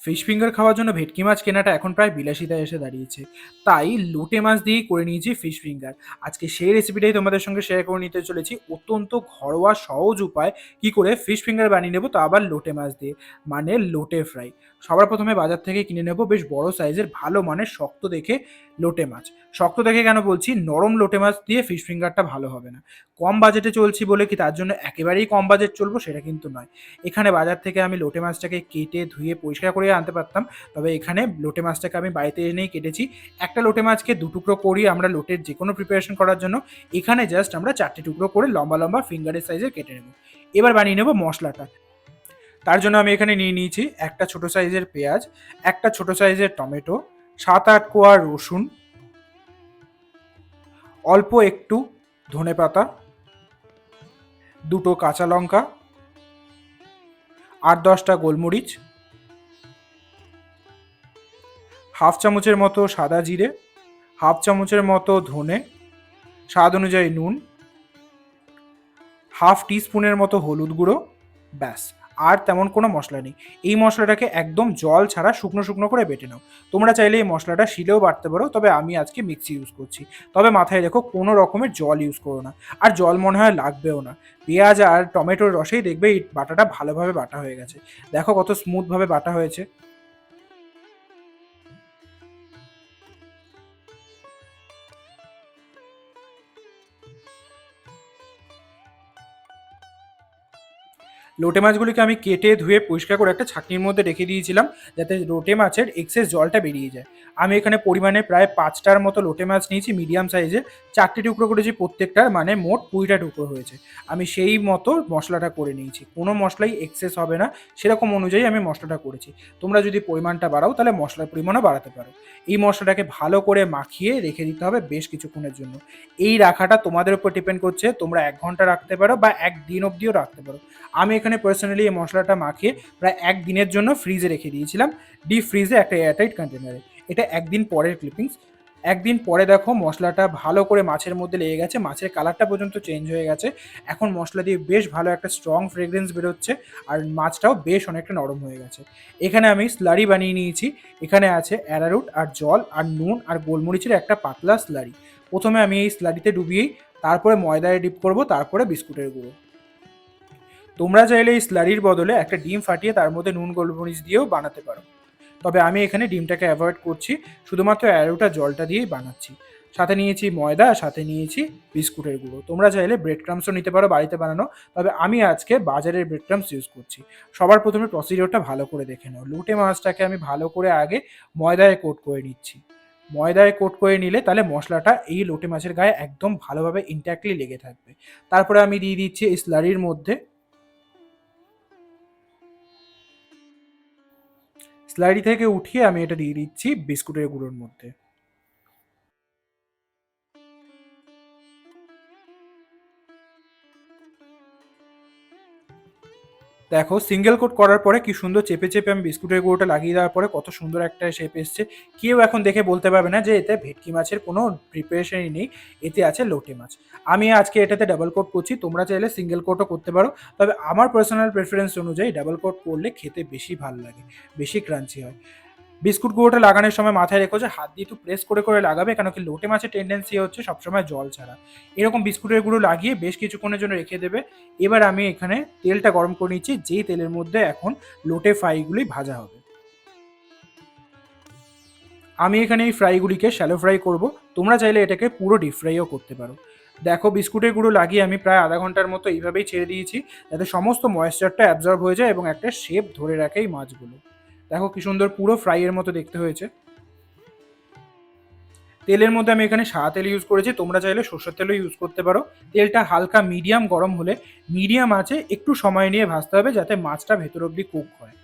Fish finger খাওয়ার জন্য ভেটকি মাছ কেনাটা এখন প্রায় বিলাসিতায় এসে দাঁড়িয়েছে। তাই লোটে মাছ দিয়েই করে নিয়েছি ফিশ ফিঙ্গার। আজকে সেই রেসিপিটাই তোমাদের সঙ্গে শেয়ার করে নিতে চলেছি। অত্যন্ত ঘরোয়া সহজ উপায় কি করে ফিশ ফিঙ্গার বানিয়ে নেবো, তা আবার লোটে মাছ দিয়ে, মানে লোটে ফ্রাই। সবার প্রথমে বাজার থেকে কিনে নেবো বেশ বড় সাইজের ভালো মানের শক্ত দেখে লোটে মাছ। শক্ত দেখে কেন বলছি, নরম লোটে মাছ দিয়ে ফিশ ফিঙ্গারটা ভালো হবে না। কম বাজেটে চলছি বলে কি তার জন্য একেবারেই কম বাজেট চলবো সেটা কিন্তু নয়। এখানে বাজার থেকে আমি লোটে মাছটাকে কেটে ধুয়ে পরিষ্কার করে আনতে পারতাম, তবে এখানে লোটে মাছটাকে আমি বাড়িতে এনেই কেটেছি। একটা লোটে মাছকে দু টুকরো করি আমরা লোটের যে কোনো প্রিপারেশন করার জন্য। এখানে জাস্ট আমরা 4টে টুকরো করে লম্বা লম্বা ফিঙ্গারের সাইজে কেটে নেব। এবার বানিয়ে নেব মশলাটা। তার জন্য আমি এখানে নিয়ে নিয়েছি একটা ছোট সাইজের পেঁয়াজ, একটা ছোট সাইজের টমেটো, 7-8 কোয়া রসুন, অল্প একটু ধনেপাতা, দুটো কাঁচা লঙ্কা, 8-10টা গোলমরিচ, হাফ চামচের মতো সাদা জিরে, হাফ চামচের মতো ধনে, স্বাদ অনুযায়ী নুন, হাফ টিস্পুনের মতো হলুদ গুঁড়ো, ব্যাস। আর তেমন কোনো মশলা নেই। এই মশলাটাকে একদম জল ছাড়া শুকনো শুকনো করে বেটে নাও। তোমরা চাইলে এই মশলাটা শিলেও বাটতে পারো, তবে আমি আজকে মিক্সি ইউজ করছি। তবে মাথায় রেখো কোনো রকমের জল ইউজ করো না, আর জল মনে হয় লাগবেও না। পেঁয়াজ আর টমেটোর রসেই দেখবে এই বাটাটা ভালোভাবে বাটা হয়ে গেছে। দেখো কত স্মুথভাবে বাটা হয়েছে। লোটে মাছগুলিকে আমি কেটে ধুয়ে পরিষ্কার করে একটা ছাঁকনির মধ্যে রেখে দিয়েছিলাম, যাতে লোটে মাছের এক্সেস জলটা বেরিয়ে যায়। আমি এখানে পরিমাণে প্রায় 5টার মতো লোটে মাছ নিয়েছি মিডিয়াম সাইজের। 4টে টুকরো করেছি প্রত্যেকটার, মানে মোট 20টা টুকরো হয়েছে। আমি সেই মতো মশলাটা করে নিয়েছি, কোনো মশলাই এক্সেস হবে না সেরকম অনুযায়ী আমি মশলাটা করেছি। তোমরা যদি পরিমাণটা বাড়াও তাহলে মশলার পরিমাণও বাড়াতে পারো। এই মশলাটাকে ভালো করে মাখিয়ে রেখে দিতে হবে বেশ কিছুক্ষণের জন্য। এই রাখাটা তোমাদের উপর ডিপেন্ড করছে, তোমরা 1 ঘন্টা রাখতে পারো বা 1 দিন অবধিও রাখতে পারো। আমি এখানে পার্সোনালি এই মশলাটা মাখিয়ে প্রায় 1 দিনের জন্য ফ্রিজে রেখে দিয়েছিলাম, ডিপ ফ্রিজে একটা এয়ারটাইট কন্টেনারে। এটা 1 দিন পরের ক্লিপিংস। 1 দিন পরে দেখো মশলাটা ভালো করে মাছের মধ্যে লেগে গেছে, মাছের কালারটা পর্যন্ত চেঞ্জ হয়ে গেছে। এখন মশলা দিয়ে বেশ ভালো একটা স্ট্রং ফ্রেগ্রেন্স বেরোচ্ছে, আর মাছটাও বেশ অনেকটা নরম হয়ে গেছে। এখানে আমি স্লারি বানিয়ে নিয়েছি। এখানে আছে অ্যারারুট আর জল আর নুন আর গোলমরিচের একটা পাতলা স্লারি। প্রথমে আমি এই স্লারিতে ডুবিয়েই তারপরে ময়দায় ডিপ করব, তারপরে বিস্কুটের গুঁড়ো। তোমরা চাইলে এই স্লারির বদলে একটা ডিম ফাটিয়ে তার মধ্যে নুন গোলমরিচ দিয়েও বানাতে পারো, তবে আমি এখানে ডিমটাকে অ্যাভয়েড করছি, শুধুমাত্র অ্যারোটা জলটা দিয়েই বানাচ্ছি। সাথে নিয়েছি ময়দা, সাথে নিয়েছি বিস্কুটের গুঁড়ো। তোমরা চাইলে ব্রেড ক্রামসও নিতে পারো বাড়িতে বানানো, তবে আমি আজকে বাজারের ব্রেড ক্রামস ইউজ করছি। সবার প্রথমে প্রসিডিওরটা ভালো করে দেখে নাও। লোটে মাছটাকে আমি ভালো করে আগে ময়দায় কোট করে নিচ্ছি। ময়দায় কোট করে নিলে তাহলে মশলাটা এই লোটে মাছের গায়ে একদম ভালোভাবে ইনট্যাক্টলি লেগে থাকবে। তারপরে আমি দিয়ে দিচ্ছি এই স্লারির মধ্যে। স্লাইডি থেকে উঠিয়ে আমি এটা দিয়ে দিচ্ছি বিস্কুটের গুঁড়োর মধ্যে। দেখো সিঙ্গেল কোট করার পরে কি সুন্দর চেপে চেপে আমি বিস্কুটের গুঁড়োটা লাগিয়ে দেওয়ার পরে কত সুন্দর একটা শেপ এসছে। কেউ এখন দেখে বলতে পারবে না যে এতে ভেটকি মাছের কোনো প্রিপারেশনই নেই, এতে আছে লোটে মাছ। আমি আজকে এটাতে ডাবল কোট করছি, তোমরা চাইলে সিঙ্গেল কোটও করতে পারো, তবে আমার পার্সোনাল প্রেফারেন্স অনুযায়ী ডাবল কোট করলে খেতে বেশি ভালো লাগে, বেশি ক্রাঞ্চি হয়। বিস্কুট গুঁড়োটা লাগানোর সময় মাথায় রেখো যে হাত দিয়ে একটু প্রেস করে করে লাগাবে, কেন কি লোটে মাছের টেন্ডেন্সি হচ্ছে সবসময় জল ছাড়া। এরকম বিস্কুটের গুঁড়ো লাগিয়ে বেশ কিছুক্ষণের জন্য রেখে দেবে। এবার আমি এখানে তেলটা গরম করে নিচ্ছি, যেই তেলের মধ্যে এখন লোটে ফ্রাইগুলি ভাজা হবে। আমি এখানে এই ফ্রাইগুলিকে শ্যালো ফ্রাই করব, তোমরা চাইলে এটাকে পুরো ডিপ ফ্রাইও করতে পারো। দেখো বিস্কুটের গুঁড়ো লাগিয়ে আমি প্রায় আধা ঘন্টার মতো এইভাবেই ছেড়ে দিয়েছি, যাতে সমস্ত ময়েশ্চারটা অ্যাবজর্ব হয়ে যায় এবং একটা শেপ ধরে রাখে এই মাছগুলো। দেখো কি সুন্দর পুরো ফ্রাইয়ের মতো দেখতে হয়েছে। তেলের মধ্যে আমি এখানে সাদা তেল ইউজ করেছি, তোমরা চাইলে সরষের তেলও ইউজ করতে পারো। তেলটা হালকা মিডিয়াম গরম হলে মিডিয়াম আছে একটু সময় নিয়ে ভাজতে হবে, যাতে মাছটা ভেতর অব্দি কুক হয়।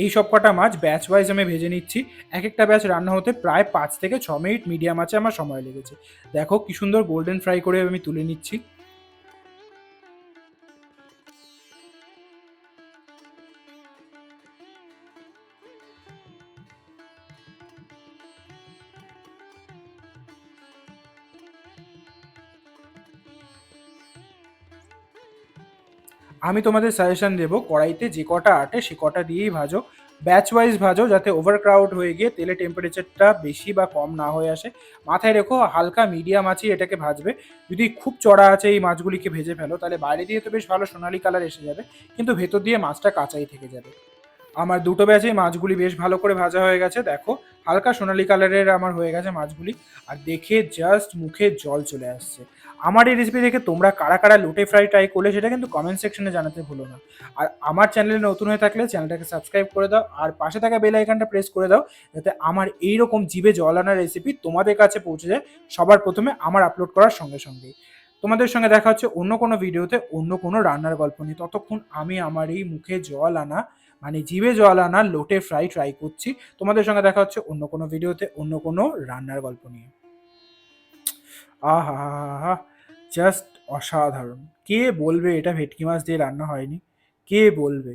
এই সব কটা মাছ ব্যাচ ওয়াইজ আমি ভেজে নিচ্ছি। এক একটা ব্যাচ রান্না হতে প্রায় 5 থেকে 6 মিনিট মিডিয়াম আছে আমার সময় লেগেছে। দেখো কি সুন্দর গোল্ডেন ফ্রাই করে আমি তুলে নিচ্ছি। আমি তোমাদের সাজেশন দেবো, কড়াইতে যে কটা আটে সে কটা দিয়েই ভাজো। ব্যাচ ওয়াইজ ভাজো, যাতে ওভার ক্রাউড হয়ে গিয়ে তেলের টেম্পারেচারটা বেশি বা কম না হয়ে আসে। মাথায় রেখো হালকা মিডিয়াম আঁচেই এটাকে ভাজবে। যদি খুব চড়া আছে এই মাছগুলিকে ভেজে ফেলো, তাহলে বাইরে দিয়ে তো বেশ ভালো সোনালি কালার এসে যাবে, কিন্তু ভেতর দিয়ে মাছটা কাঁচাই থেকে যাবে। আমার দুটো ব্যাচেই মাছগুলি বেশ ভালো করে ভাজা হয়ে গেছে, দেখো হালকা সোনালী কালারের আমার হয়ে গেছে মাছগুলি। আর দেখে জাস্ট মুখে জল চলে আসছে। আমার এই রেসিপি দেখে তোমরা কারা কারা লোটে ফ্রাই ট্রাই করলে সেটা কিন্তু কমেন্ট সেকশনে জানাতে ভুলো না। আর আমার চ্যানেলে নতুন হয়ে থাকলে চ্যানেলটাকে সাবস্ক্রাইব করে দাও, আর পাশে থাকা বেল আইকনটা প্রেস করে দাও, যাতে আমার এইরকম জিভে জল আনা রেসিপি তোমাদের কাছে পৌঁছে যায় সবার প্রথমে আমার আপলোড করার সঙ্গে সঙ্গেই। তোমাদের সঙ্গে দেখা হচ্ছে অন্য কোনো ভিডিওতে অন্য কোনো রান্নার গল্প নিয়ে। ততক্ষণ আমি আমার এই মুখে জল আনা, মানে জিভে জল আনা লোটে ফ্রাই ট্রাই করছি। তোমাদের সঙ্গে দেখা হচ্ছে অন্য কোনো ভিডিওতে অন্য কোনো রান্নার গল্প নিয়ে। আহা, জাস্ট অসাধারণ। কে বলবে এটা ভেটকি মাছ দিয়ে রান্না হয়নি? কে বলবে?